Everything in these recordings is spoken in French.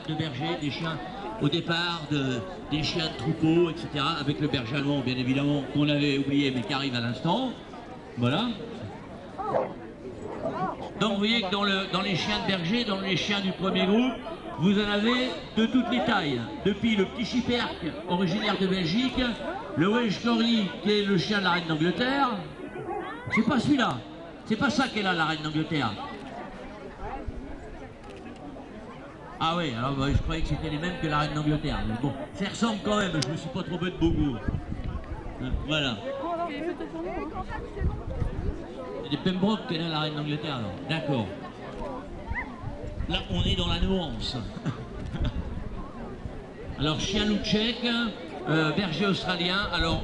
garde de berger, des chiens au départ, des chiens de troupeau, etc. Avec le berger allemand, bien évidemment, qu'on avait oublié, mais qui arrive à l'instant. Voilà. Donc vous voyez que dans les chiens de berger, dans les chiens du premier groupe, vous en avez de toutes les tailles. Depuis le petit Schipperke, originaire de Belgique, le Welsh Corgi, qui est le chien de la reine d'Angleterre. C'est pas celui-là. C'est pas ça qu'est là, la reine d'Angleterre. Ah oui, alors bah, je croyais que c'était les mêmes que la reine d'Angleterre. Mais bon, ça ressemble quand même, je me suis pas trompé de beaucoup. Voilà. C'est des Pembroke qu'elle a la reine d'Angleterre, alors. D'accord. Là, on est dans la nuance. Alors, chien loup tchèque, berger australien, alors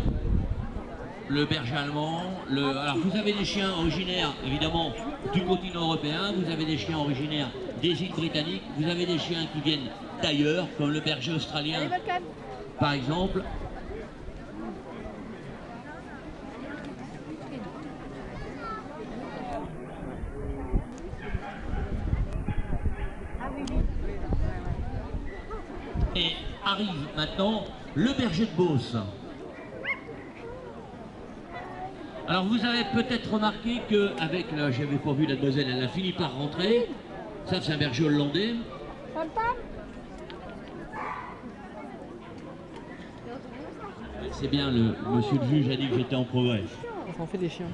le berger allemand, alors vous avez des chiens originaires, évidemment, du continent européen, vous avez des chiens originaires des îles britanniques, vous avez des chiens qui viennent d'ailleurs, comme le berger australien, par exemple. Et arrive maintenant le berger de Beauce. Alors vous avez peut-être remarqué qu'avec, là j'avais pas vu la demoiselle, elle a fini par rentrer. Ça c'est un berger hollandais. C'est bien, le monsieur le juge a dit que j'étais en progrès. Ça en fait des chiens.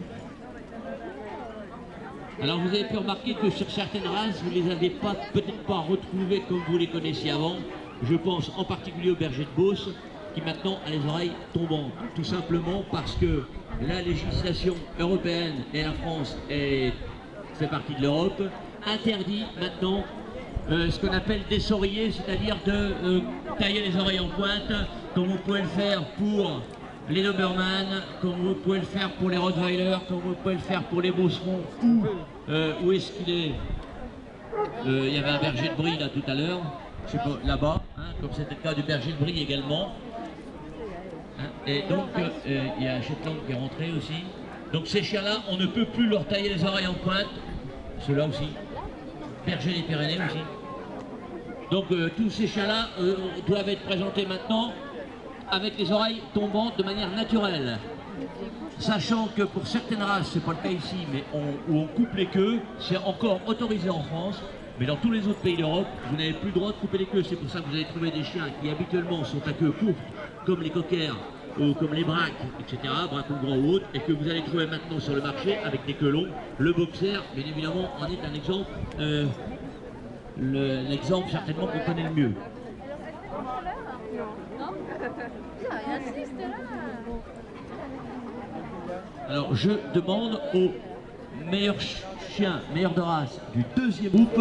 Alors vous avez pu remarquer que sur certaines races, vous ne les avez peut-être pas retrouvées comme vous les connaissiez avant. Je pense en particulier au berger de Beauce, qui maintenant a les oreilles tombantes. Tout simplement parce que la législation européenne, et la France fait partie de l'Europe, interdit maintenant ce qu'on appelle d'essoriller, c'est-à-dire de tailler les oreilles en pointe, comme vous pouvez le faire pour les Doberman, comme vous pouvez le faire pour les Rottweiler, comme vous pouvez le faire pour les Beaucerons, où est-ce qu'il est, il y avait un berger de Brie là tout à l'heure, je sais pas, là-bas, hein, comme c'était le cas du berger de Brie également. Hein, et donc, il y a un Shetland qui est rentré aussi. Donc ces chiens-là, on ne peut plus leur tailler les oreilles en pointe, ceux-là aussi. Berger des Pyrénées aussi. Donc tous ces chiens-là doivent être présentés maintenant avec les oreilles tombantes de manière naturelle. Sachant que pour certaines races, c'est pas le cas ici, mais où on coupe les queues, c'est encore autorisé en France. Mais dans tous les autres pays d'Europe, vous n'avez plus le droit de couper les queues. C'est pour ça que vous allez trouver des chiens qui habituellement sont à queue courte, comme les cockers, ou comme les braques, etc., braques ou grands ou autres, et que vous allez trouver maintenant sur le marché avec des queues longues. Le boxer, bien évidemment, en est un exemple, l'exemple certainement qu'on connaît le mieux. Alors je demande aux meilleurs chiens, meilleurs de race du deuxième groupe